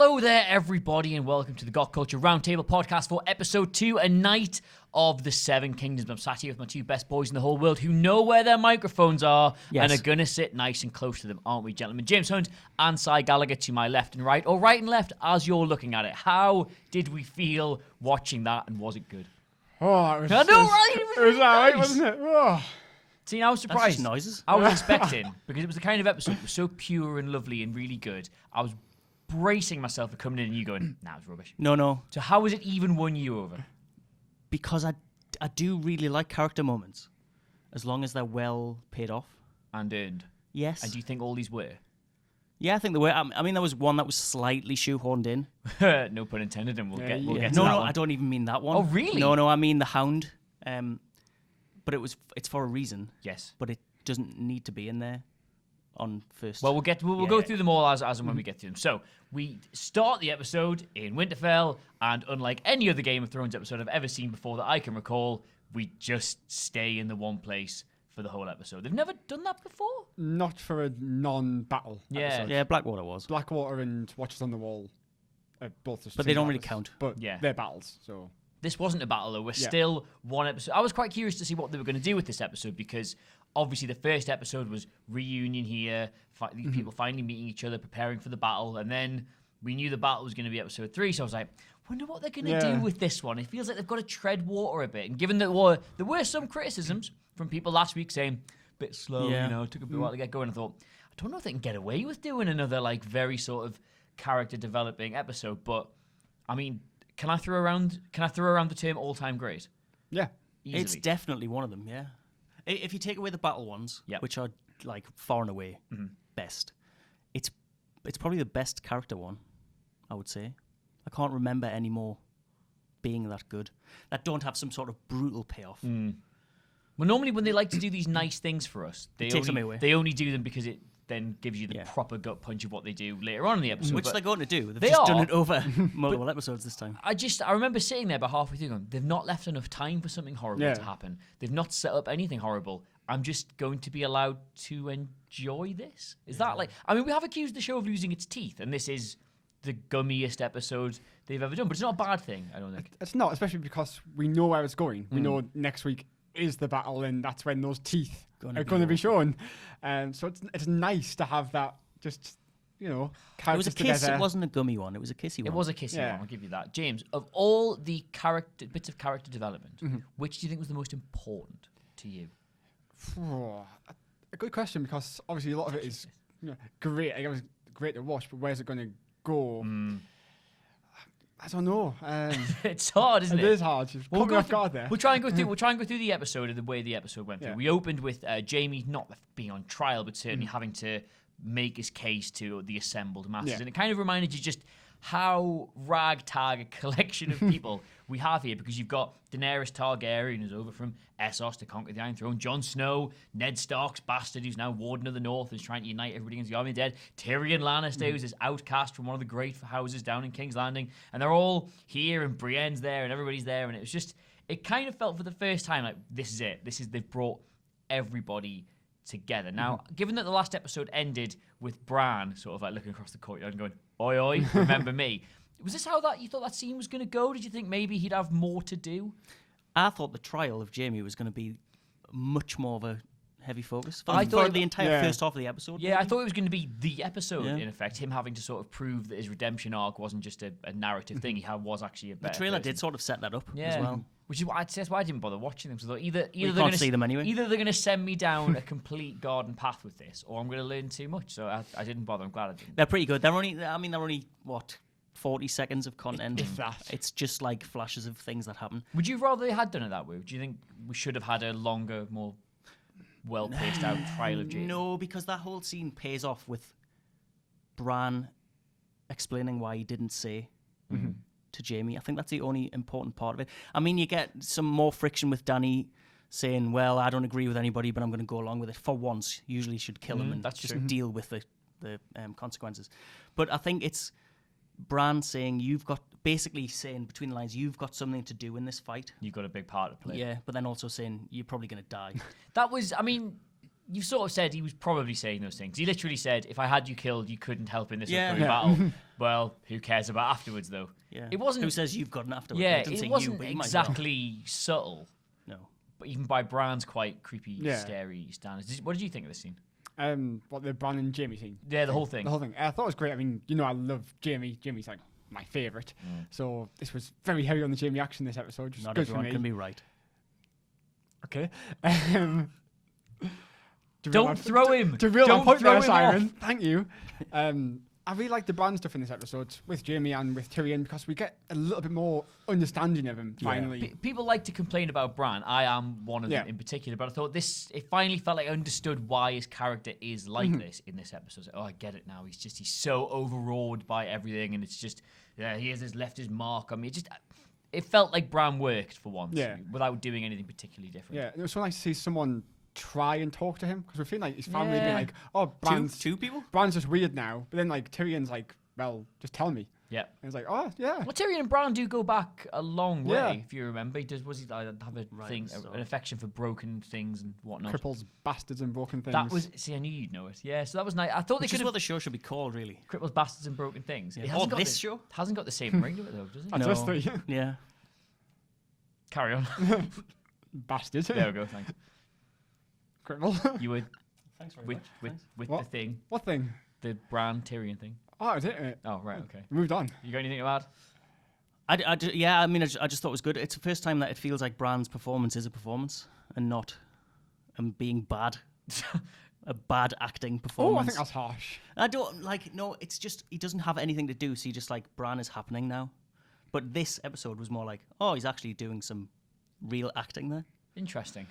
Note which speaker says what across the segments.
Speaker 1: Hello there, everybody, and welcome to the Got Culture Roundtable podcast for episode 2, A Night of the Seven Kingdoms. I'm sat here with my two best boys in the whole world who know where their microphones are and are going to sit nice and close to them, aren't we, gentlemen? James Hunt and Cy Gallagher to my left and right, or right and left as you're looking at it. How did we feel watching that, and was it good?
Speaker 2: Oh, it was,
Speaker 1: I know, right? It was
Speaker 2: alright,
Speaker 1: nice.
Speaker 2: wasn't it? Oh.
Speaker 1: See, I was surprised.
Speaker 3: That's just noises.
Speaker 1: I was expecting, because it was the kind of episode that was so pure and lovely and really good. I was bracing myself for coming in and you going, nah, it's rubbish.
Speaker 3: No.
Speaker 1: So how has it even won you over?
Speaker 3: Because I do really like character moments, as long as they're well paid off.
Speaker 1: And earned.
Speaker 3: Yes.
Speaker 1: And do you think all these were?
Speaker 3: Yeah, I think they were. I mean, there was one that was slightly shoehorned in.
Speaker 1: No pun intended, and we'll get to
Speaker 3: No,
Speaker 1: that
Speaker 3: no,
Speaker 1: one.
Speaker 3: I don't even mean that one.
Speaker 1: Oh, really?
Speaker 3: No, I mean the Hound. But it's for a reason.
Speaker 1: Yes.
Speaker 3: But it doesn't need to be in there on first.
Speaker 1: Well, we'll go through them all as and when we get to them. So we start the episode in Winterfell, and unlike any other Game of Thrones episode I've ever seen before that I can recall, we just stay in the one place for the whole episode. They've never done that before.
Speaker 2: Not for a non-battle episode.
Speaker 3: Yeah, Blackwater was.
Speaker 2: Blackwater and Watchers on the Wall are both just
Speaker 3: But they
Speaker 2: two
Speaker 3: don't really
Speaker 2: battles.
Speaker 3: count.
Speaker 2: But
Speaker 1: Yeah.
Speaker 2: they're battles, so...
Speaker 1: This wasn't a battle, though. We're
Speaker 2: Yeah.
Speaker 1: still one episode. I was quite curious to see what they were going to do with this episode, because obviously the first episode was reunion here, these people finally meeting each other, preparing for the battle, and then we knew the battle was going to be episode 3, so I was like, wonder what they're going to do with this one. It feels like they've got to tread water a bit, and given that there were some criticisms from people last week saying, bit slow, it took a bit while to get going, I thought, I don't know if they can get away with doing another, like, very sort of character developing episode, but, I mean... Can I throw around the term all-time great?
Speaker 2: Yeah.
Speaker 1: Easily.
Speaker 3: It's definitely one of them, yeah. If you take away the battle ones, which are like far and away best, it's probably the best character one, I would say. I can't remember any more being that good that don't have some sort of brutal payoff.
Speaker 1: Well, normally when they like to do these nice things for us, they only do them because it then gives you the proper gut punch of what they do later on in the episode.
Speaker 3: Which they're going to do. They've
Speaker 1: They
Speaker 3: just
Speaker 1: are,
Speaker 3: done it over multiple episodes this time.
Speaker 1: I remember sitting there about halfway through going, they've not left enough time for something horrible to happen. They've not set up anything horrible. I'm just going to be allowed to enjoy this? Is that like... I mean, we have accused the show of losing its teeth, and this is the gummiest episode they've ever done. But it's not a bad thing, I don't think.
Speaker 2: It's not, especially because we know where it's going. We know next week is the battle, and that's when those teeth are going to be shown. So it's nice to have that just,
Speaker 3: It was a kiss,
Speaker 2: together.
Speaker 3: it wasn't a gummy one. It was a kissy one.
Speaker 1: It was a kissy one, I'll give you that. James, of all the bits of character development, which do you think was the most important to you?
Speaker 2: A good question, because obviously a lot of it is great. It was great to watch, but where's it going to go? I don't know.
Speaker 1: It's hard, isn't it?
Speaker 2: It is hard. We'll
Speaker 1: try and go through the episode and the way the episode went through.
Speaker 2: Yeah.
Speaker 1: We opened with Jaime not being on trial, but certainly having to make his case to the assembled masses, and it kind of reminded you just how ragtag a collection of people we have here, because you've got Daenerys Targaryen, who's over from Essos to conquer the Iron Throne, Jon Snow, Ned Stark's bastard, who's now Warden of the North and is trying to unite everybody against the Army of the Dead, Tyrion Lannister, who's this outcast from one of the great houses down in King's Landing, and they're all here, and Brienne's there, and everybody's there, and it was just, it kind of felt for the first time like, this is it, they've brought everybody together. Now, given that the last episode ended with Bran sort of like looking across the courtyard and going, oi, oi, remember me. Was this how you thought that scene was going to go? Did you think maybe he'd have more to do?
Speaker 3: I thought the trial of Jaime was going to be much more of a heavy focus for the entire first half of the episode.
Speaker 1: Yeah, I thought it was going to be the episode, in effect. Him having to sort of prove that his redemption arc wasn't just a narrative thing. He was actually a better
Speaker 3: The trailer
Speaker 1: person.
Speaker 3: did sort of set that up as well.
Speaker 1: Which is why I didn't bother watching them. So I thought either
Speaker 3: you
Speaker 1: they're
Speaker 3: can't see them anyway.
Speaker 1: Either they're going to send me down a complete garden path with this, or I'm going to learn too much. So I didn't bother. I'm glad I didn't.
Speaker 3: They're pretty good. They're only what, 40 seconds of content.
Speaker 2: If that.
Speaker 3: It's just like flashes of things that happen.
Speaker 1: Would you rather they had done it that way? Do you think we should have had a longer, more well-paced out trial of Jaime?
Speaker 3: No, because that whole scene pays off with Bran explaining why he didn't say to Jaime. I think that's the only important part of it. I mean, you get some more friction with Dany saying, well, I don't agree with anybody, but I'm going to go along with it for once. Usually you should kill him and
Speaker 1: that's
Speaker 3: just
Speaker 1: true.
Speaker 3: deal with the consequences. But I think it's Bran saying, basically saying between the lines, you've got something to do in this fight.
Speaker 1: You've got a big part to play.
Speaker 3: Yeah, but then also saying, you're probably going to die.
Speaker 1: That was, I mean, you sort of said he was probably saying those things. He literally said, "If I had you killed, you couldn't help in this upcoming battle." Well, who cares about afterwards, though?
Speaker 3: Yeah.
Speaker 1: It wasn't.
Speaker 3: Who says you've got an afterwards?
Speaker 1: Yeah,
Speaker 3: It didn't say
Speaker 1: it wasn't
Speaker 3: you, but you might as well.
Speaker 1: exactly subtle.
Speaker 3: No.
Speaker 1: But even by Bran's quite creepy, scary standards. What did you think of this scene?
Speaker 2: What the Bran and Jamie thing?
Speaker 1: Yeah, the whole thing.
Speaker 2: The whole thing. I thought it was great. I mean, I love Jamie. Jamie's like my favourite. So this was very heavy on the Jamie action this episode. Just
Speaker 3: Not
Speaker 2: good
Speaker 3: everyone
Speaker 2: for me.
Speaker 3: can be right.
Speaker 2: Okay.
Speaker 1: Don't throw him.
Speaker 2: To reel
Speaker 1: Don't
Speaker 2: my point
Speaker 1: throw
Speaker 2: there,
Speaker 1: him
Speaker 2: Simon.
Speaker 1: off.
Speaker 2: Thank you. I really like the Bran stuff in this episode with Jamie and with Tyrion because we get a little bit more understanding of him finally.
Speaker 1: People like to complain about Bran. I am one of them
Speaker 2: Yeah.
Speaker 1: in particular, but I thought it finally felt like I understood why his character is like this in this episode. Oh, I get it now. He's so overawed by everything, and it's just, he has left his mark on me. It felt like Bran worked for once without doing anything particularly different.
Speaker 2: Yeah, it was so nice to see someone try and talk to him because we feel like his family being like, oh, Bran's
Speaker 3: Two people?
Speaker 2: Bran's just weird now. But then like Tyrion's like, well, just tell me.
Speaker 1: Yeah.
Speaker 2: And it's like, oh yeah.
Speaker 1: Well, Tyrion and Bran do go back a long way,
Speaker 2: Yeah.
Speaker 1: if you remember. Was he have a thing, an affection for broken things and whatnot?
Speaker 2: Cripples, bastards, and broken things.
Speaker 1: That was, I knew you'd know it. Yeah, so that was nice. I thought
Speaker 3: Which
Speaker 1: they
Speaker 3: is
Speaker 1: could
Speaker 3: what
Speaker 1: have
Speaker 3: the show should be called, really.
Speaker 1: Cripples, Bastards, and Broken Things.
Speaker 3: Yeah.
Speaker 1: It hasn't
Speaker 3: Oh,
Speaker 1: got
Speaker 3: this
Speaker 1: the-
Speaker 3: show?
Speaker 1: hasn't got the same ring to it though, does it?
Speaker 2: That's us three.
Speaker 3: Yeah.
Speaker 1: Carry on.
Speaker 2: Bastard.
Speaker 1: There we go. Thanks.
Speaker 2: Cripple.
Speaker 1: You were
Speaker 3: Thanks very
Speaker 1: with
Speaker 3: much.
Speaker 1: with
Speaker 3: Thanks.
Speaker 1: with
Speaker 2: What?
Speaker 1: the thing,
Speaker 2: What thing?
Speaker 1: the Bran Tyrion thing.
Speaker 2: Oh, that was it.
Speaker 1: Oh right, okay.
Speaker 2: Moved on.
Speaker 1: You got anything to add?
Speaker 3: I just thought it was good. It's the first time that it feels like Bran's performance is a performance and not being bad. A bad acting performance.
Speaker 2: Oh, I think that's harsh.
Speaker 3: I don't no, it's just he doesn't have anything to do, so you just like Bran is happening now. But this episode was more like, oh, he's actually doing some real acting there.
Speaker 1: Interesting.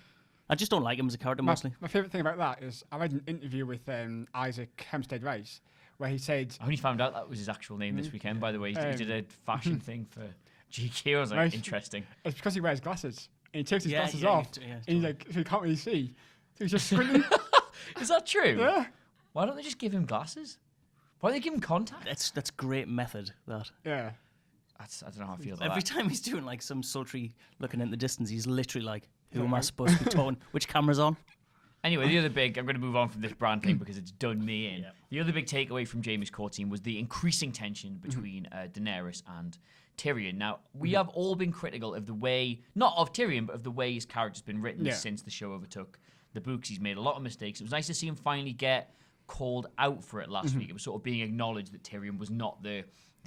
Speaker 3: I just don't like him as a character mostly.
Speaker 2: My favourite thing about that is I read an interview with Isaac Hempstead Rice where he said,
Speaker 1: I only found out that was his actual name this weekend. By the way, he did a fashion thing for GQ. I was like,
Speaker 2: Right.
Speaker 1: interesting.
Speaker 2: it's because he wears glasses. And he takes his
Speaker 3: Yeah,
Speaker 2: glasses
Speaker 3: yeah,
Speaker 2: off.
Speaker 3: yeah,
Speaker 2: and he's like, so he can't really see. So he's just squinting.
Speaker 1: Is that true?
Speaker 2: Yeah.
Speaker 1: Why don't they just give him glasses? Why don't they give him contacts?
Speaker 3: That's great method. That
Speaker 2: Yeah.
Speaker 1: I don't know how I feel about
Speaker 3: every
Speaker 1: that.
Speaker 3: time he's doing like some sultry looking in the distance, he's literally like, who am I supposed to be talking? Which camera's on?
Speaker 1: Anyway, the other big, I'm going to move on from this Bran thing because it's done me in. Yeah. The other big takeaway from Jaime's court scene was the increasing tension between Daenerys and Tyrion. Now, we have all been critical of the way, not of Tyrion, but of the way his character's been written since the show overtook the books. He's made a lot of mistakes. It was nice to see him finally get called out for it last week. It was sort of being acknowledged that Tyrion was not the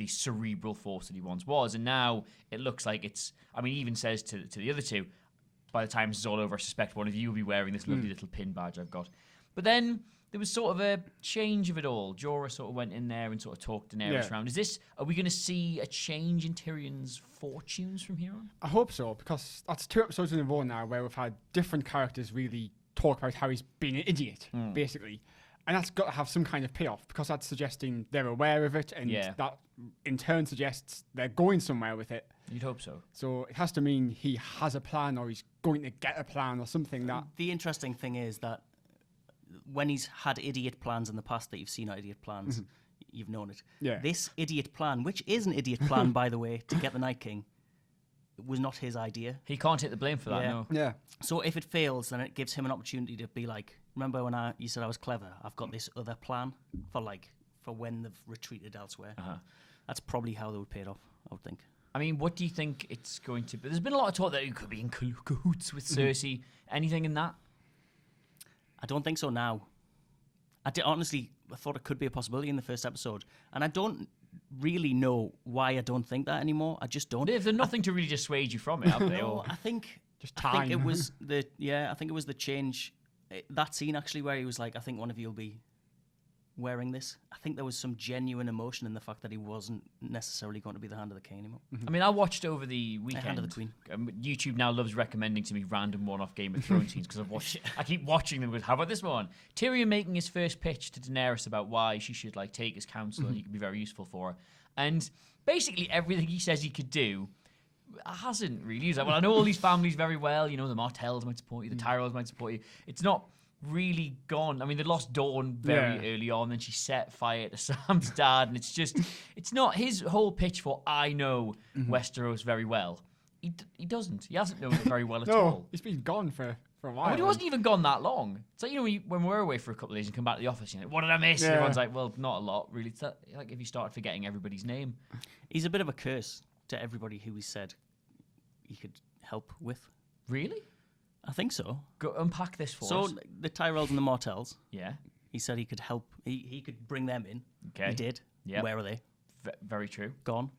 Speaker 1: cerebral force that he once was. And now it looks like it's, I mean, he even says to the other two, by the time this is all over, I suspect one of you will be wearing this lovely little pin badge I've got. But then there was sort of a change of it all. Jorah sort of went in there and sort of talked Daenerys around. Are we going to see a change in Tyrion's fortunes from here on?
Speaker 2: I hope so, because that's 2 episodes in a row now where we've had different characters really talk about how he's been an idiot, basically. And that's got to have some kind of payoff, because that's suggesting they're aware of it, and that in turn suggests they're going somewhere with it.
Speaker 1: You'd hope so.
Speaker 2: So it has to mean he has a plan, or he's going to get a plan, or something that...
Speaker 3: The interesting thing is that when he's had idiot plans in the past that you've seen are idiot plans, you've known it.
Speaker 2: Yeah.
Speaker 3: This idiot plan, which is an idiot plan, by the way, to get the Night King, was not his idea.
Speaker 1: He can't take the blame for that, no.
Speaker 2: Yeah.
Speaker 3: So if it fails, then it gives him an opportunity to be like, remember when you said I was clever? I've got this other plan for when they've retreated elsewhere. That's probably how they would pay it off, I would think.
Speaker 1: I mean, what do you think it's going to be? There's been a lot of talk that he could be in cahoots with Cersei. Anything in that?
Speaker 3: I don't think so now. Honestly, I thought it could be a possibility in the first episode. And I don't really know why I don't think that anymore. I just don't.
Speaker 1: They've done nothing to really dissuade you from it, have they?
Speaker 3: No, I think
Speaker 2: Just
Speaker 3: I think it
Speaker 2: time.
Speaker 3: was the change. That scene actually where he was like, I think one of you will be wearing this. I think there was some genuine emotion in the fact that he wasn't necessarily going to be the Hand of the King anymore.
Speaker 1: I mean, I watched over the weekend.
Speaker 3: Hand of the Queen.
Speaker 1: YouTube now loves recommending to me random one-off Game of Thrones scenes because I keep watching them. With how about this one? Tyrion making his first pitch to Daenerys about why she should take his counsel and he could be very useful for her, and basically everything he says he could do hasn't really. He's like, well, I know all these families very well. You know, the Martells might support you, the Tyrells might support you. It's not really gone. I mean, they lost Dawn very early on, then she set fire to Sam's dad, and it's not his whole pitch for I know Westeros very well. He doesn't. He hasn't known it very well at all.
Speaker 2: He's been gone for for a while.
Speaker 1: I mean, it wasn't even gone that long. It's like, when we're away for a couple of days and come back to the office, what did I miss?
Speaker 2: Yeah.
Speaker 1: And everyone's like, well, not a lot, really. It's like if you started forgetting everybody's name.
Speaker 3: He's a bit of a curse to everybody who he said he could help with.
Speaker 1: Really?
Speaker 3: I think so.
Speaker 1: Go unpack this for
Speaker 3: So
Speaker 1: us.
Speaker 3: the Tyrells and the Martells,
Speaker 1: Yeah.
Speaker 3: he said he could help. He could bring them in.
Speaker 1: Okay.
Speaker 3: He did.
Speaker 1: Yep.
Speaker 3: Where are they?
Speaker 1: Very true.
Speaker 3: Gone.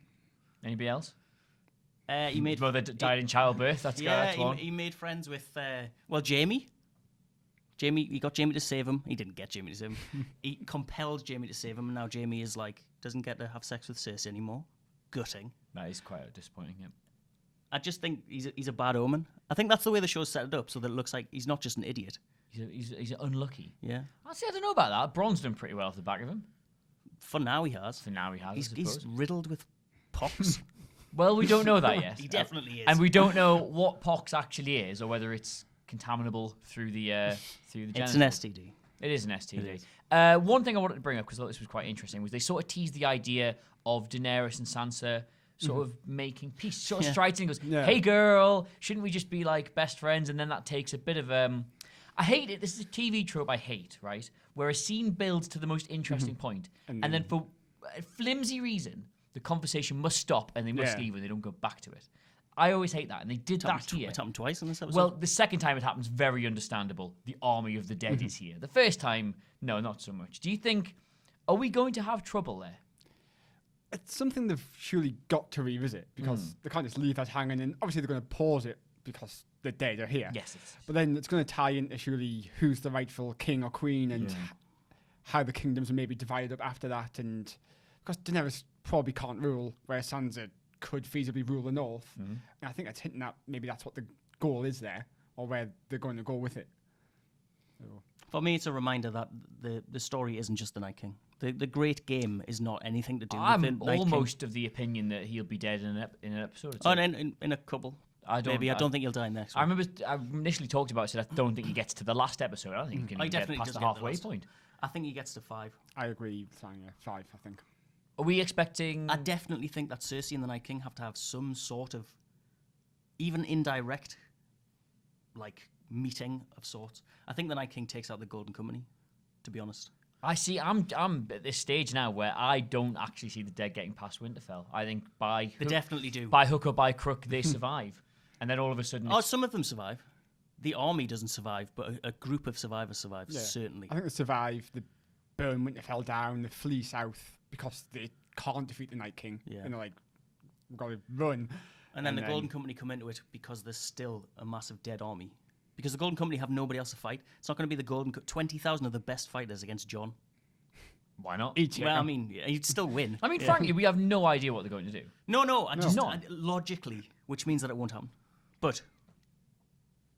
Speaker 1: Anybody else?
Speaker 3: He made.
Speaker 1: Mother died in childbirth. That's one.
Speaker 3: He made friends with Jamie. He got Jamie to save him. He didn't get Jamie to save him. He compelled Jamie to save him, and now Jamie is doesn't get to have sex with Cersei anymore. Gutting.
Speaker 1: That is quite disappointing. Yeah.
Speaker 3: I just think he's a bad omen. I think that's the way the show's set it up, so that it looks like he's not just an idiot.
Speaker 1: He's unlucky.
Speaker 3: Yeah.
Speaker 1: Actually, I don't know about that. Braun's done pretty well off the back of him.
Speaker 3: For now, he has.
Speaker 1: For now, he has.
Speaker 3: He's riddled with pox.
Speaker 1: Well, we don't know that yet.
Speaker 3: He definitely is.
Speaker 1: And we don't know what pox actually is, or whether it's contaminable through the genitals.
Speaker 3: It's an STD.
Speaker 1: It is an STD.
Speaker 3: It is.
Speaker 1: One thing I wanted to bring up, because I thought this was quite interesting, was they sort of teased the idea of Daenerys and Sansa sort of making peace. Sort of strides in and goes, hey girl, shouldn't we just be like best friends? And then that takes a bit of I hate it. This is a TV trope I hate, right? Where a scene builds to the most interesting point, and then for a flimsy reason, the conversation must stop and they must leave and they don't go back to it. I always hate that, and they did that here.
Speaker 3: It happened twice in this episode.
Speaker 1: Well, the second time it happens, very understandable. The army of the dead is here. The first time, no, not so much. Do you think, are we going to have trouble there?
Speaker 2: It's something they've surely got to revisit, because they can't just leave that hanging, and obviously they're going to pause it because the dead are here.
Speaker 1: Yes.
Speaker 2: But then it's going to tie into surely who's the rightful king or queen, and how the kingdoms are maybe divided up after that, and because Daenerys probably can't rule, where Sansa could feasibly rule the north. And I think that's hinting at maybe that's what the goal is there, or where they're going to go with it. So.
Speaker 3: For me, it's a reminder that the story isn't just the Night King. The Great Game is not anything to do with the Night King.
Speaker 1: I'm almost of the opinion that he'll be dead in an episode or two.
Speaker 3: Oh, in a couple. I don't think he'll die next one.
Speaker 1: I remember I initially talked about it, said I don't think he gets to the last episode. I don't think he can get past the halfway point.
Speaker 3: I think he gets to 5.
Speaker 2: I agree with Tanya. 5, I think.
Speaker 1: Are we expecting...
Speaker 3: I definitely think that Cersei and the Night King have to have some sort of, even indirect, meeting of sorts. I think the Night King takes out the Golden Company, to be honest.
Speaker 1: I see. I'm at this stage now where I don't actually see the dead getting past Winterfell. I think
Speaker 3: they definitely do.
Speaker 1: By hook or by crook, they survive, and then all of a sudden,
Speaker 3: some of them survive. The army doesn't survive, but a group of survivors survives. Certainly.
Speaker 2: I think they survive. They burn Winterfell down. They flee south because they can't defeat the Night King.
Speaker 3: Yeah.
Speaker 2: And they're like, we've got to run.
Speaker 3: And then the Golden Company come into it because there's still a massive dead army. Because the Golden Company have nobody else to fight. It's not going to be the 20,000 of the best fighters against Jon.
Speaker 1: Why not?
Speaker 3: Well, I mean, you'd still win.
Speaker 1: I mean, frankly, we have no idea what they're going to do.
Speaker 3: No, logically, which means that it won't happen. But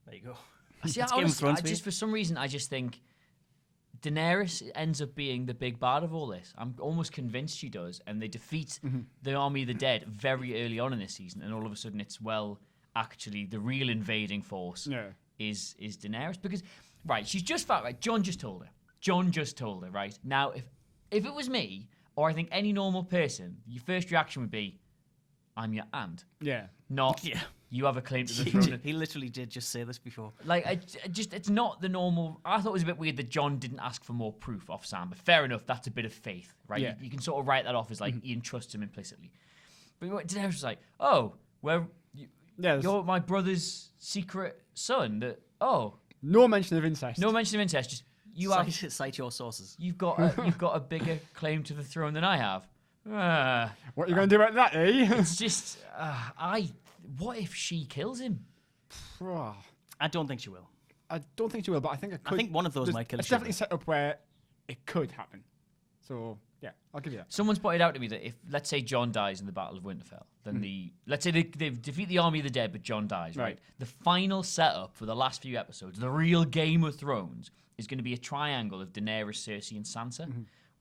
Speaker 3: there you go.
Speaker 1: See, honestly, just for some reason, I just think Daenerys ends up being the big bad of all this. I'm almost convinced she does, and they defeat the army of the dead very early on in this season, and all of a sudden it's, actually the real invading force is Daenerys, because she's just found, Jon just told her, right? Now if it was me, or I think any normal person, your first reaction would be, I'm your aunt. Not you have a claim to the throne.
Speaker 3: He literally did just say this before.
Speaker 1: It's not the normal. I thought it was a bit weird that Jon didn't ask for more proof off Sam, but fair enough, that's a bit of faith, right?
Speaker 2: Yeah.
Speaker 1: You can sort of write that off as Ian trusts him implicitly. But Daenerys was like, oh, well, you're my brother's secret son.
Speaker 2: No mention of incest.
Speaker 1: No mention of incest. Just
Speaker 3: cite your sources.
Speaker 1: You've got a bigger claim to the throne than I have.
Speaker 2: What are you going to do about that, eh?
Speaker 1: It's just what if she kills him?
Speaker 3: I don't think she will.
Speaker 2: I don't think she will, but I think it could.
Speaker 3: I think one of those might kill her.
Speaker 2: It's definitely set up where it could happen. So yeah, I'll give you that.
Speaker 1: Someone's pointed out to me that if, let's say, Jon dies in the Battle of Winterfell, then let's say they defeat the army of the dead, but Jon dies, right? The final setup for the last few episodes, the real Game of Thrones, is going to be a triangle of Daenerys, Cersei, and Sansa,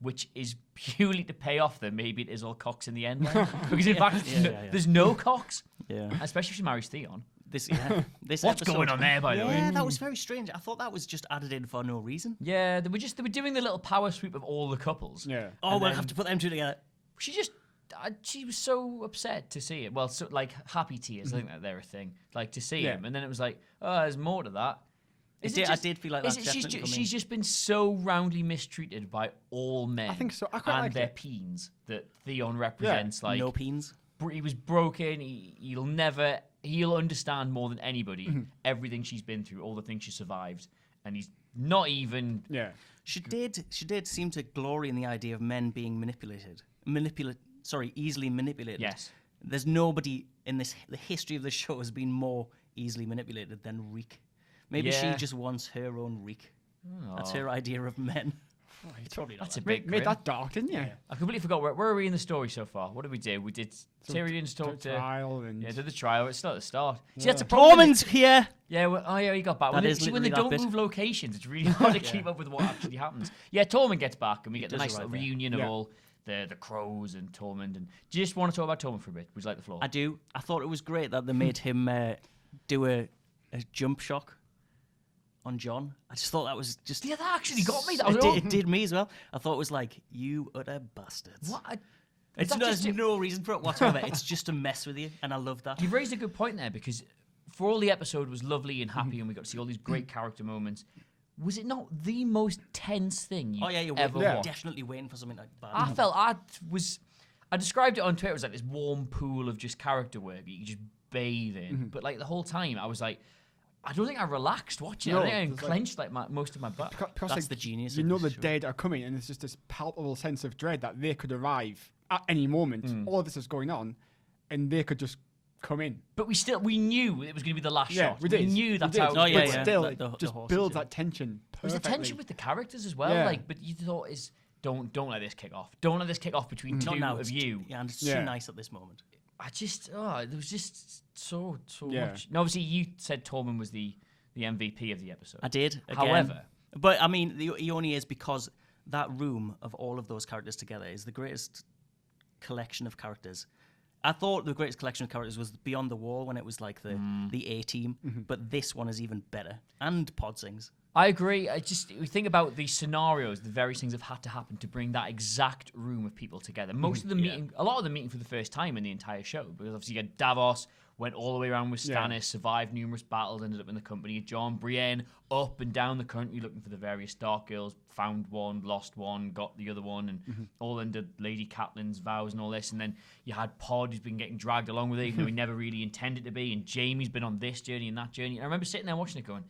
Speaker 1: which is purely to pay off that maybe it is all cocks in the end. Because in fact, there's no cocks. Yeah. Especially if she marries Theon.
Speaker 3: This
Speaker 1: What's
Speaker 3: episode,
Speaker 1: going on there, by the way?
Speaker 3: Yeah, that was very strange. I thought that was just added in for no reason.
Speaker 1: Yeah, they were doing the little power sweep of all the couples.
Speaker 2: Yeah.
Speaker 3: Oh, we'll have to put them two together.
Speaker 1: She was so upset to see it. Well, happy tears. I think that they're a thing. To see him, and then it was like, oh, there's more to that.
Speaker 3: I did feel like that's
Speaker 1: she's just been so roundly mistreated by all men.
Speaker 2: I think so. I quite
Speaker 1: and
Speaker 2: liked
Speaker 1: their
Speaker 2: it.
Speaker 1: peens that Theon represents. Like
Speaker 3: no peens.
Speaker 1: He was broken. He'll understand more than anybody everything she's been through, all the things she survived, and he's not even.
Speaker 2: Yeah.
Speaker 3: She did seem to glory in the idea of men being easily manipulated.
Speaker 1: Yes.
Speaker 3: There's nobody in the history of the show has been more easily manipulated than Reek. Maybe she just wants her own Reek. That's her idea of men.
Speaker 2: Oh,
Speaker 3: It's probably not.
Speaker 1: That's a
Speaker 3: that
Speaker 1: big
Speaker 2: made that dark, didn't you?
Speaker 1: I completely forgot where are we in the story so far. What did we do? We did Tyrion's talk to
Speaker 2: trial and
Speaker 1: did the trial. It's still at the start. See, that's a problem.
Speaker 3: Tormund's here.
Speaker 1: Yeah, he got back.
Speaker 3: That is
Speaker 1: When they
Speaker 3: literally
Speaker 1: don't
Speaker 3: that bit.
Speaker 1: move locations, it's really hard to keep up with what actually happens. Yeah, Tormund gets back, and we get the
Speaker 3: does
Speaker 1: nice
Speaker 3: arrive
Speaker 1: little
Speaker 3: there.
Speaker 1: reunion of all the crows and Tormund. And do you just want to talk about Tormund for a bit? Would you like the floor?
Speaker 3: I do. I thought it was great that they made him do a jump shock on Jon. I just thought that was just.
Speaker 1: Yeah, that actually got me. That was
Speaker 3: It did me as well. I thought it was like, you utter bastards.
Speaker 1: What?
Speaker 3: There's no reason for it whatsoever. It's just to mess with you, and I love that.
Speaker 1: You've raised a good point there, because for all the episode was lovely and happy, and we got to see all these great character moments. Was it not the most tense thing you ever watched?
Speaker 3: Definitely waiting for something like that.
Speaker 1: I described it on Twitter as like this warm pool of just character work that you just bathe in. But like the whole time, I was like, I don't think I relaxed watching it. I think I clenched most of my butt.
Speaker 2: Because,
Speaker 3: That's the genius.
Speaker 2: You
Speaker 3: of
Speaker 2: know
Speaker 3: this
Speaker 2: the
Speaker 3: show.
Speaker 2: dead are coming, and there's just this palpable sense of dread that they could arrive at any moment. All this is going on, and they could just come in.
Speaker 1: But we knew it was going to be the last
Speaker 2: Yeah,
Speaker 1: shot.
Speaker 2: we did.
Speaker 1: knew that's
Speaker 2: We did.
Speaker 1: how.
Speaker 3: Oh, yeah,
Speaker 2: but
Speaker 3: yeah.
Speaker 2: still,
Speaker 3: Like
Speaker 2: it
Speaker 3: the
Speaker 2: just
Speaker 3: horses,
Speaker 2: builds
Speaker 3: yeah.
Speaker 2: that tension
Speaker 1: It was
Speaker 2: perfectly.
Speaker 1: the tension with the characters as well.
Speaker 2: Yeah.
Speaker 1: Like, but you thought don't let this kick off. Don't let this kick off between two
Speaker 3: Not now.
Speaker 1: of
Speaker 3: It's
Speaker 1: you.
Speaker 3: Yeah, and it's
Speaker 2: Yeah.
Speaker 3: too nice at this moment.
Speaker 1: There was just so
Speaker 2: Yeah.
Speaker 1: much. And obviously, you said Tormund was the MVP of the episode.
Speaker 3: I did. Again.
Speaker 1: However,
Speaker 3: but I mean, he only is because that room of all of those characters together is the greatest collection of characters. I thought the greatest collection of characters was Beyond the Wall when it was like the A team, but this one is even better. And Podsings.
Speaker 1: I agree. We think about the scenarios, the various things that have had to happen to bring that exact room of people together. Most of them meeting, a lot of them meeting for the first time in the entire show, because obviously you had Davos, went all the way around with Stannis, survived numerous battles, ended up in the company of Jon, Brienne, up and down the country looking for the various Dark Girls, found one, lost one, got the other one, and all under Lady Catelyn's vows and all this. And then you had Pod, who's been getting dragged along with it, even though he never really intended to be, and Jaime's been on this journey and that journey. And I remember sitting there watching it going,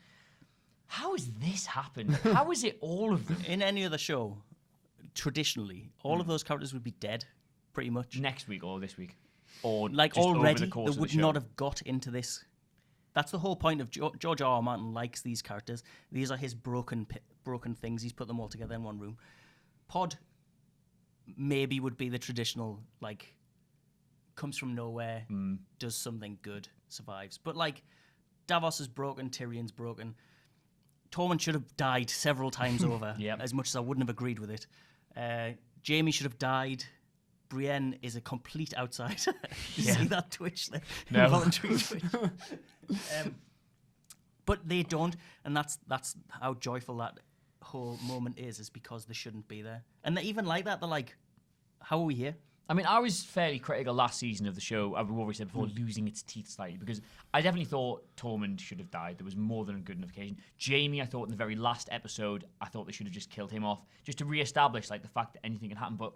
Speaker 1: how has this happened? How is it all of them?
Speaker 3: In any other show, traditionally, all of those characters would be dead, pretty much.
Speaker 1: Next week or this week? Or
Speaker 3: Like
Speaker 1: just over
Speaker 3: already,
Speaker 1: the course
Speaker 3: they
Speaker 1: of the
Speaker 3: would
Speaker 1: show?
Speaker 3: not have got into this. That's the whole point of George R. R. Martin likes these characters. These are his broken things. He's put them all together in one room. Pod maybe would be the traditional, like, comes from nowhere, does something good, survives. But like, Davos is broken, Tyrion's broken. Tormund should have died several times over, as much as I wouldn't have agreed with it. Jaime should have died. Brienne is a complete outsider. You see that twitch there?
Speaker 1: No.
Speaker 3: Involuntary twitch. But they don't, and that's how joyful that whole moment is because they shouldn't be there. And they're even like that, they're like, how are we here?
Speaker 1: I mean, I was fairly critical last season of the show, I've already said before, losing its teeth slightly, because I definitely thought Tormund should have died. There was more than a good enough occasion. Jaime, I thought in the very last episode, I thought they should have just killed him off, just to re-establish like the fact that anything can happen. But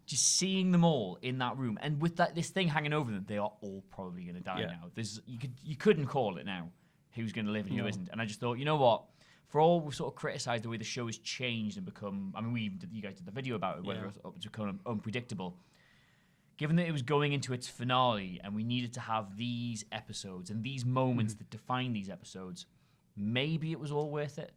Speaker 1: just seeing them all in that room, and with this thing hanging over them, they are all probably going to die now. You couldn't call it now who's going to live and who isn't. And I just thought, you know what? For all we sort of criticised the way the show has changed and become, I mean, you guys did the video about it, whether it's become unpredictable. Given that it was going into its finale and we needed to have these episodes and these moments that define these episodes, maybe it was all worth it.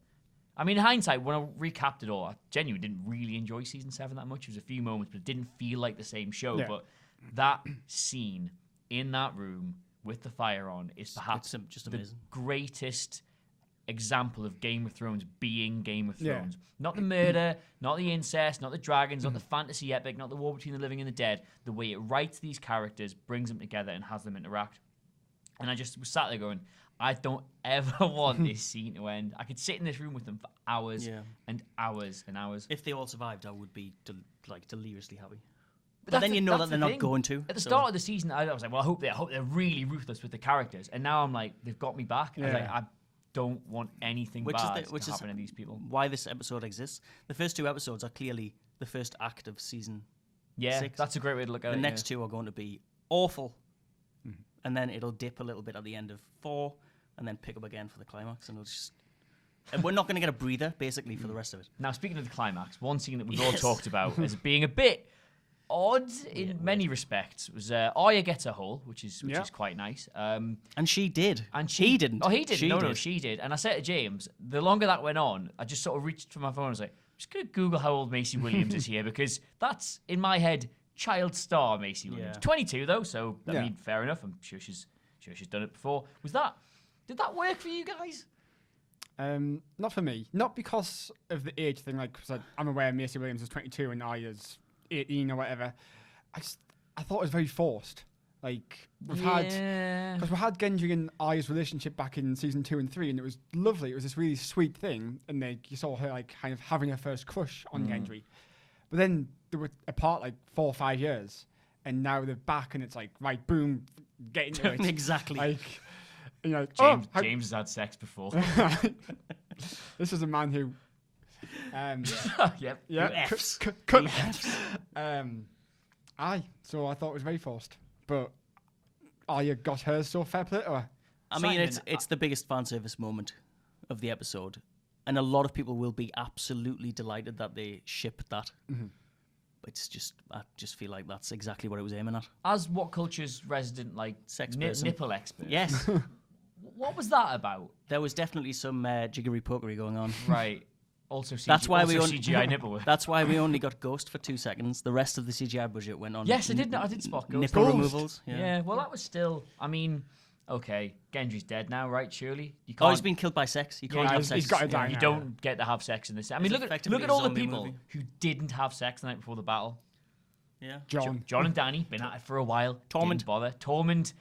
Speaker 1: I mean, in hindsight, when I recapped it all, I genuinely didn't really enjoy season 7 that much. There was a few moments, but it didn't feel like the same show.
Speaker 2: Yeah.
Speaker 1: But that scene in that room with the fire on is perhaps
Speaker 3: just
Speaker 1: the
Speaker 3: amazing.
Speaker 1: greatest example of Game of Thrones being Game of
Speaker 2: Yeah.
Speaker 1: Thrones. Not the murder, not the incest, not the dragons, not the fantasy epic, not the war between the living and the dead. The way it writes these characters, brings them together, and has them interact. And I just was sat there going, I don't ever want this scene to end. I could sit in this room with them for hours and hours and hours.
Speaker 3: If they all survived, I would be deliriously happy. But
Speaker 1: that's
Speaker 3: then you know
Speaker 1: that's
Speaker 3: that they're
Speaker 1: the
Speaker 3: not
Speaker 1: thing.
Speaker 3: going to.
Speaker 1: At the start of the season, I was like, well, I hope they're really ruthless with the characters. And now I'm like, they've got me back. I was like, don't want anything bad to happen to these people.
Speaker 3: Why this episode exists. The first 2 episodes are clearly the first act of season 6.
Speaker 1: That's a great way to look at it.
Speaker 3: The next 2 are going to be awful, and then it'll dip a little bit at the end of 4, and then pick up again for the climax, and and we're not going to get a breather basically for the rest of it.
Speaker 1: Now, speaking of the climax, one scene that we've all talked about as being a bit odd in many respects was Arya gets a hole, which is quite nice.
Speaker 3: And she did.
Speaker 1: And
Speaker 3: he didn't.
Speaker 1: Oh, he didn't. No, she did. And I said to James, the longer that went on, I just sort of reached for my phone and was like, I'm just going to Google how old Maisie Williams is here, because that's, in my head, child star Maisie Williams. 22, though, so, I mean, fair enough. I'm sure she's done it before. Did that work for you guys?
Speaker 2: Not for me. Not because of the age thing, like, because I'm aware Maisie Williams is 22 and Arya's 18 or whatever. I thought it was very forced. Like, we had Gendry and Arya's relationship back in season 2 and 3, and it was lovely. It was this really sweet thing, and you saw her like kind of having her first crush on Gendry. But then they were apart like 4 or 5 years, and now they're back, and it's like, right, boom, get into it.
Speaker 3: Exactly.
Speaker 2: Like, you know,
Speaker 1: James has had sex before.
Speaker 2: This is a man who.
Speaker 1: Yep.
Speaker 2: Yeah.
Speaker 3: F's.
Speaker 2: So I thought it was very forced, but Arya got hers, so fair play to her.
Speaker 3: I mean, it's the biggest fan service moment of the episode, and a lot of people will be absolutely delighted that they shipped that. I just feel like that's exactly what it was aiming at.
Speaker 1: As What Culture's resident
Speaker 3: sex person,
Speaker 1: nipple expert.
Speaker 3: Yes.
Speaker 1: What was that about?
Speaker 3: There was definitely some jiggery pokery going on.
Speaker 1: Right. Also,
Speaker 3: CGI
Speaker 1: nipple work.
Speaker 3: That's why we only got Ghost for 2 seconds. The rest of the CGI budget went on.
Speaker 1: Yes, I did spot Ghost.
Speaker 3: Nipple removals.
Speaker 1: Yeah. Well, that was still. I mean, okay, Gendry's dead now, right? Surely
Speaker 3: you can't. Oh, he's been killed by sex. You can't have sex.
Speaker 2: He's got to die.
Speaker 1: You don't get to have sex in this. I mean, look at all the people who didn't have sex the night before the battle.
Speaker 3: Yeah.
Speaker 2: John
Speaker 1: and Danny been at it for a while.
Speaker 3: Tormund
Speaker 1: didn't bother. Tormund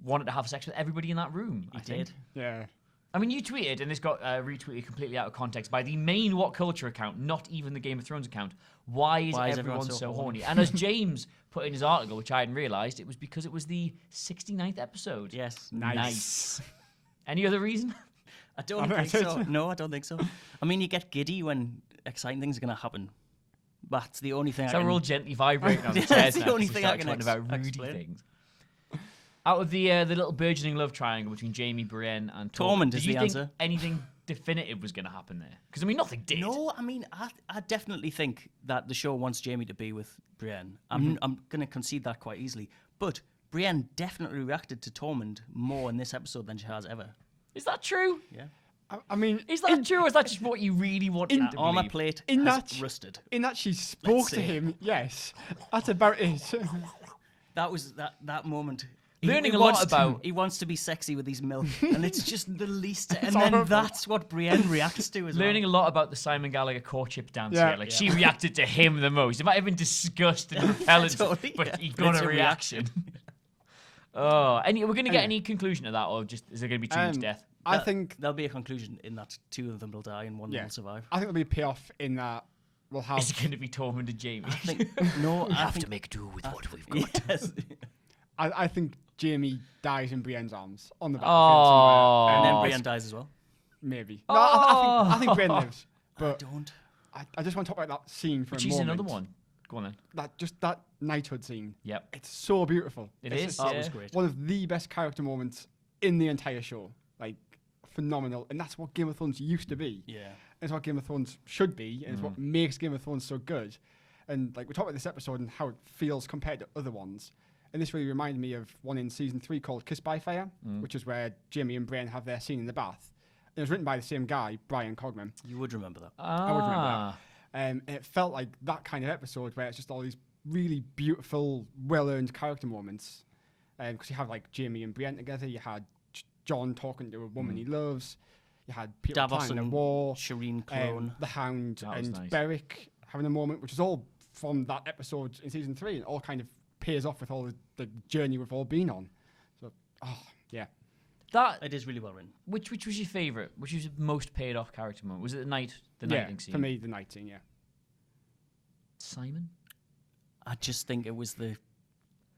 Speaker 1: wanted to have sex with everybody in that room.
Speaker 3: He did.
Speaker 2: Yeah.
Speaker 1: I mean, you tweeted, and this got retweeted completely out of context by the main What Culture account, not even the Game of Thrones account. Why is everyone so horny? And as James put in his article, which I hadn't realised, it was because it was the 69th episode.
Speaker 3: Yes.
Speaker 2: Nice.
Speaker 1: Any other reason?
Speaker 3: I don't think so. No, I don't think so. I mean, you get giddy when exciting things are going to happen. That's the only thing.
Speaker 1: So we're all gently vibrating on the chairs.
Speaker 3: That's the only thing I can
Speaker 1: about rudy things. Out of the little burgeoning love triangle between Jaime, Brienne, and Tormund,
Speaker 3: is the answer.
Speaker 1: Anything definitive was going to happen there? Because I mean, nothing did.
Speaker 3: No, I mean, I definitely think that the show wants Jaime to be with Brienne. I'm going to concede that quite easily. But Brienne definitely reacted to Tormund more in this episode than she has ever.
Speaker 1: Is that true?
Speaker 3: Yeah.
Speaker 2: I mean,
Speaker 1: is that true, or is that just what you really want to believe?
Speaker 3: On my plate rusted.
Speaker 2: In that she spoke to him, yes. That's about it.
Speaker 3: That was that moment.
Speaker 1: Learning a lot about.
Speaker 3: He wants to be sexy with his milk, and it's just the least. And then that's what Brienne reacts to as well.
Speaker 1: Learning a lot about the Simon Gallagher courtship dance here. Like, she reacted to him the most. It might have been disgust and repellent, but he got a reaction. Oh, we're going to get any conclusion to that, or just is there going to be too much death?
Speaker 2: I think
Speaker 3: there'll be a conclusion in that 2 of them will die and 1 will survive.
Speaker 2: I think there'll be a payoff in that we'll have.
Speaker 1: It's going to be Tormund and Jaime.
Speaker 3: I
Speaker 1: have to make do with what we've got.
Speaker 3: Yes.
Speaker 2: I think Jaime dies in Brienne's arms on the battlefield somewhere.
Speaker 3: And then Brienne dies as well?
Speaker 2: Maybe. No, I think Brienne lives. But
Speaker 3: I don't.
Speaker 2: I just want to talk about that scene for a moment.
Speaker 1: She's another one. Go on then.
Speaker 2: That knighthood scene.
Speaker 1: Yep.
Speaker 2: It's so beautiful.
Speaker 1: It is.
Speaker 3: It was great.
Speaker 2: One of the best character moments in the entire show. Like, phenomenal. And that's what Game of Thrones used to be.
Speaker 3: Yeah.
Speaker 2: And it's what Game of Thrones should be. And it's what makes Game of Thrones so good. And like we talked about this episode and how it feels compared to other ones. And this really reminded me of one in season 3 called Kissed by Fire, which is where Jaime and Brienne have their scene in the bath. And it was written by the same guy, Brian Cogman.
Speaker 3: You would remember that.
Speaker 2: I would remember that. And it felt like that kind of episode where it's just all these really beautiful, well-earned character moments. Because you have like Jaime and Brienne together, you had Jon talking to a woman he loves, you had Peter
Speaker 3: Davos
Speaker 2: planning a
Speaker 3: and
Speaker 2: war,
Speaker 3: Shireen Clone,
Speaker 2: the Hound and
Speaker 1: nice.
Speaker 2: Beric having a moment, which is all from that episode in season 3, and all kind of pays off with all the journey we've all been on. So, yeah.
Speaker 3: It is really well written.
Speaker 1: Which was your favourite? Which was your most paid off character moment? Was it the nighting scene?
Speaker 2: For me, the night scene, yeah.
Speaker 1: Simon?
Speaker 3: I just think it was the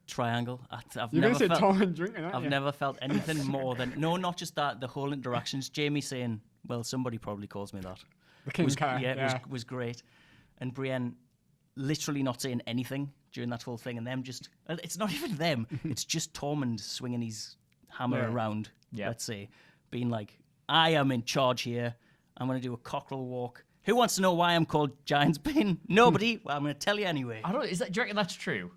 Speaker 3: triangle. I've
Speaker 2: You're
Speaker 3: never
Speaker 2: going to say
Speaker 3: felt.
Speaker 2: Tom and drinking, aren't
Speaker 3: I've
Speaker 2: you?
Speaker 3: never felt anything more than not just that. The whole interactions. Jamie saying, "Well, somebody probably calls me that."
Speaker 2: The King
Speaker 3: was,
Speaker 2: Car,
Speaker 3: was great, and Brienne literally not saying anything during that whole thing, and them just. It's not even them. It's just Tormund swinging his hammer around.
Speaker 1: Yeah.
Speaker 3: Let's say, being like, "I am in charge here. I'm going to do a cockerel walk." Who wants to know why I'm called Giant's Bane? Nobody. Well, I'm going to tell you anyway.
Speaker 1: I don't. Do you reckon that's true?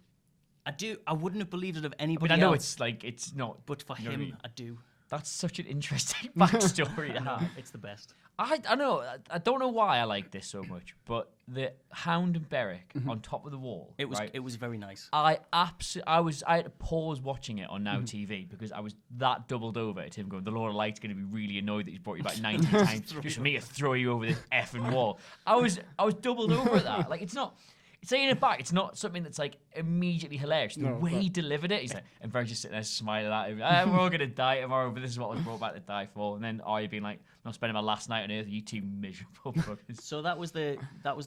Speaker 3: I do. I wouldn't have believed it of
Speaker 1: I
Speaker 3: anybody
Speaker 1: mean, I know
Speaker 3: else.
Speaker 1: it's not.
Speaker 3: But for
Speaker 1: you know what I
Speaker 3: him,
Speaker 1: mean?
Speaker 3: I do.
Speaker 1: That's such an interesting backstory to have.
Speaker 3: It's the best.
Speaker 1: I know. I don't know why I like this so much, but the Hound and Beric on top of the wall.
Speaker 3: It was.
Speaker 1: right?
Speaker 3: It was very nice.
Speaker 1: I had to pause watching it on Now TV because I was that doubled over at him going, the Lord of Light's going to be really annoyed that he's brought you back 90 times just for me to throw you over this effing wall. I was doubled over at that. Like, it's not. Saying it back, it's not something that's like immediately hilarious. The way he delivered it, he's like, and Varys just sitting there smiling at him. We're all gonna die tomorrow, but this is what I was brought back to die for. And then Arya being like, "I'm not spending my last night on Earth. You two miserable fuckers."
Speaker 3: So that was the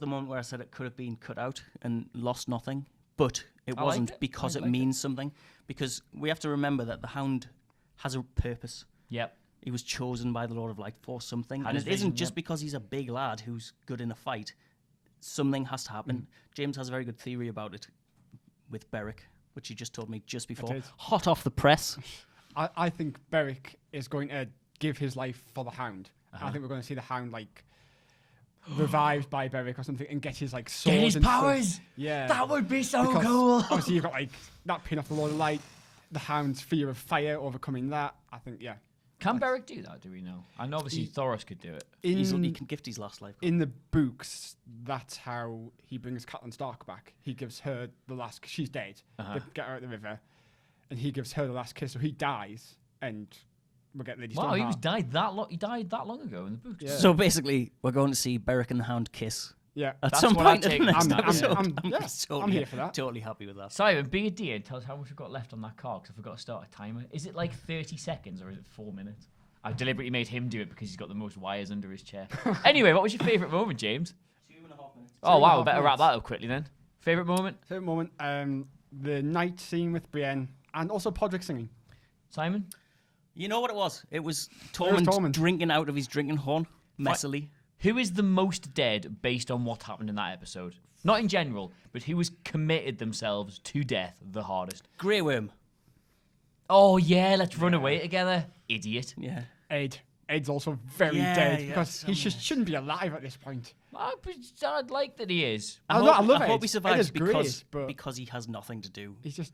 Speaker 3: moment where I said it could have been cut out and lost nothing, but it
Speaker 1: I
Speaker 3: wasn't
Speaker 1: liked it.
Speaker 3: because
Speaker 1: I
Speaker 3: it
Speaker 1: liked
Speaker 3: means something. Because we have to remember that the Hound has a purpose.
Speaker 1: Yep.
Speaker 3: He was chosen by the Lord of Light for something,
Speaker 1: Had
Speaker 3: and
Speaker 1: his
Speaker 3: it isn't
Speaker 1: vision,
Speaker 3: just
Speaker 1: yep.
Speaker 3: because he's a big lad who's good in a fight. Something has to happen. James has a very good theory about it with Beric, which he just told me just before.
Speaker 2: did.
Speaker 3: Hot off the press.
Speaker 2: I think Beric is going to give his life for the Hound. I think we're going to see the Hound like revived by Beric or something and get his like sword
Speaker 1: Get his
Speaker 2: and stuff.
Speaker 1: powers.
Speaker 2: Yeah,
Speaker 1: That would be so
Speaker 2: Because
Speaker 1: cool.
Speaker 2: Obviously, you've got like that pin off the Lord of Light, the Hound's fear of fire, overcoming that. I think, yeah.
Speaker 1: Can Beric do that? Do we know? And obviously Thoros could do it.
Speaker 3: He
Speaker 2: In
Speaker 3: can gift his last life.
Speaker 2: in the books, that's how he brings Catelyn Stark back. He gives her the last. She's dead. They get her out the river, and he gives her the last kiss. So he dies, and we'll get Lady
Speaker 1: Wow, he
Speaker 2: Stoneheart.
Speaker 1: died that long. He died that long ago in the books.
Speaker 2: Yeah.
Speaker 3: So basically, we're going to see Beric and the Hound kiss
Speaker 2: Yeah,
Speaker 3: at
Speaker 1: That's
Speaker 3: some
Speaker 1: what I
Speaker 3: point in
Speaker 1: take
Speaker 3: the
Speaker 1: from
Speaker 3: next
Speaker 1: that,
Speaker 3: episode.
Speaker 2: yeah.
Speaker 3: totally,
Speaker 2: I'm here for that.
Speaker 3: Totally happy with that.
Speaker 1: Simon, be a dear and tell us how much we've got left on that card because I forgot to start a timer. Is it like 30 seconds or is it 4 minutes? I've deliberately made him do it because he's got the most wires under his chair. Anyway, what was your favourite moment, James?
Speaker 3: 2.5 minutes.
Speaker 1: Oh, wow, we
Speaker 2: 2.5
Speaker 1: better wrap
Speaker 2: minutes.
Speaker 1: that up quickly then. Favourite moment?
Speaker 2: Favorite moment, the night scene with Brienne, and also Podrick singing.
Speaker 1: Simon?
Speaker 3: You know what it was? It was
Speaker 2: It was
Speaker 3: Tormund,
Speaker 2: Tormund.
Speaker 3: drinking out of his drinking horn, messily.
Speaker 1: Who is the most dead based on what happened in that episode? Not in general, but who has committed themselves to death the hardest?
Speaker 3: Grey Worm.
Speaker 1: Oh, yeah, let's run away together. Idiot.
Speaker 3: Yeah.
Speaker 2: Ed's also very
Speaker 3: Yeah,
Speaker 2: dead
Speaker 3: yeah,
Speaker 2: because he just shouldn't be alive at this point.
Speaker 1: I'd like that he is.
Speaker 2: I love
Speaker 3: I hope
Speaker 2: Ed.
Speaker 3: he
Speaker 2: Ed
Speaker 3: survives
Speaker 2: is great, but
Speaker 3: because he has nothing to do.
Speaker 2: he's just.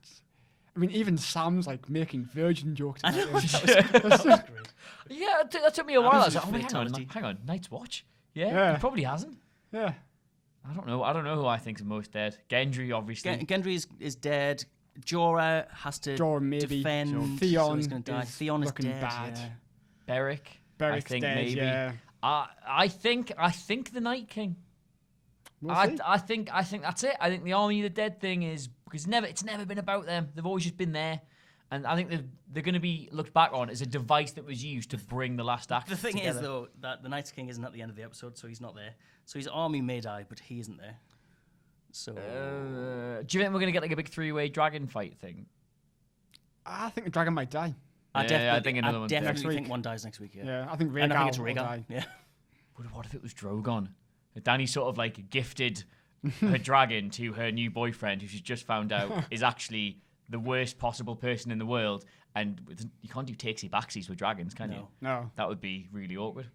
Speaker 2: I mean, even Sam's like making virgin jokes.
Speaker 3: I
Speaker 2: about
Speaker 3: know,
Speaker 2: him.
Speaker 3: that was great.
Speaker 1: Yeah, that took me a while. I was
Speaker 3: was
Speaker 1: like,
Speaker 3: a
Speaker 1: oh, wait,
Speaker 3: fatality.
Speaker 1: hang on, Night's Watch? Yeah,
Speaker 2: Yeah.
Speaker 1: he probably hasn't.
Speaker 2: Yeah.
Speaker 1: I don't know who I think's the most dead. Gendry, obviously.
Speaker 3: Gendry is dead. Jorah has to
Speaker 2: Jorah maybe.
Speaker 3: defend. so
Speaker 2: Theon
Speaker 3: he's going to die.
Speaker 2: is
Speaker 3: Theon is
Speaker 2: looking
Speaker 3: dead.
Speaker 2: bad.
Speaker 3: Yeah.
Speaker 1: Beric.
Speaker 2: Beric's
Speaker 1: I think
Speaker 2: dead,
Speaker 1: maybe.
Speaker 2: yeah.
Speaker 1: I think the Night King.
Speaker 2: We'll see.
Speaker 1: I think that's it. I think the Army of the Dead thing is because it's never been about them. They've always just been there, and I think they're going to be looked back on as a device that was used to bring the last act.
Speaker 3: The thing
Speaker 1: together.
Speaker 3: is, though, that the Night's King isn't at the end of the episode, so he's not there. So his army may die, but he isn't there. So
Speaker 1: do you think we're going to get like a big 3-way dragon fight thing?
Speaker 2: I think the dragon might die.
Speaker 3: I
Speaker 1: Yeah,
Speaker 3: definitely,
Speaker 1: I think another one's
Speaker 3: definitely
Speaker 2: next
Speaker 3: think
Speaker 2: week.
Speaker 3: one dies next week. Yeah,
Speaker 2: Yeah, I think
Speaker 3: and I think it's
Speaker 2: Rhaegar will die.
Speaker 3: Rhaegar. Yeah.
Speaker 1: But what if it was Drogon? Danny sort of like gifted her dragon to her new boyfriend, who she's just found out is actually the worst possible person in the world. And you can't do takesy backsies with dragons, can you?
Speaker 2: No.
Speaker 1: That would be really awkward.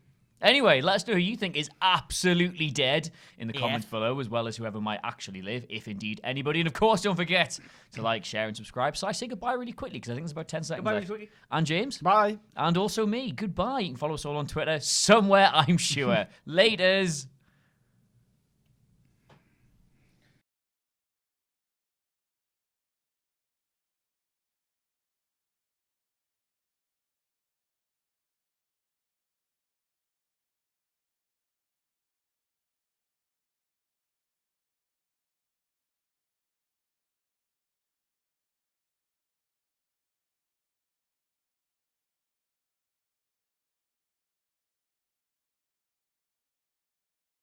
Speaker 1: Anyway, let us know who you think is absolutely dead in the comments below, as well as whoever might actually live, if indeed anybody. And of course, don't forget to like, share, and subscribe. So I say goodbye really quickly because I think it's about 10 seconds left.
Speaker 3: Ricky.
Speaker 1: And James.
Speaker 2: Bye.
Speaker 1: And also me. Goodbye. You can follow us all on Twitter somewhere, I'm sure. Laters.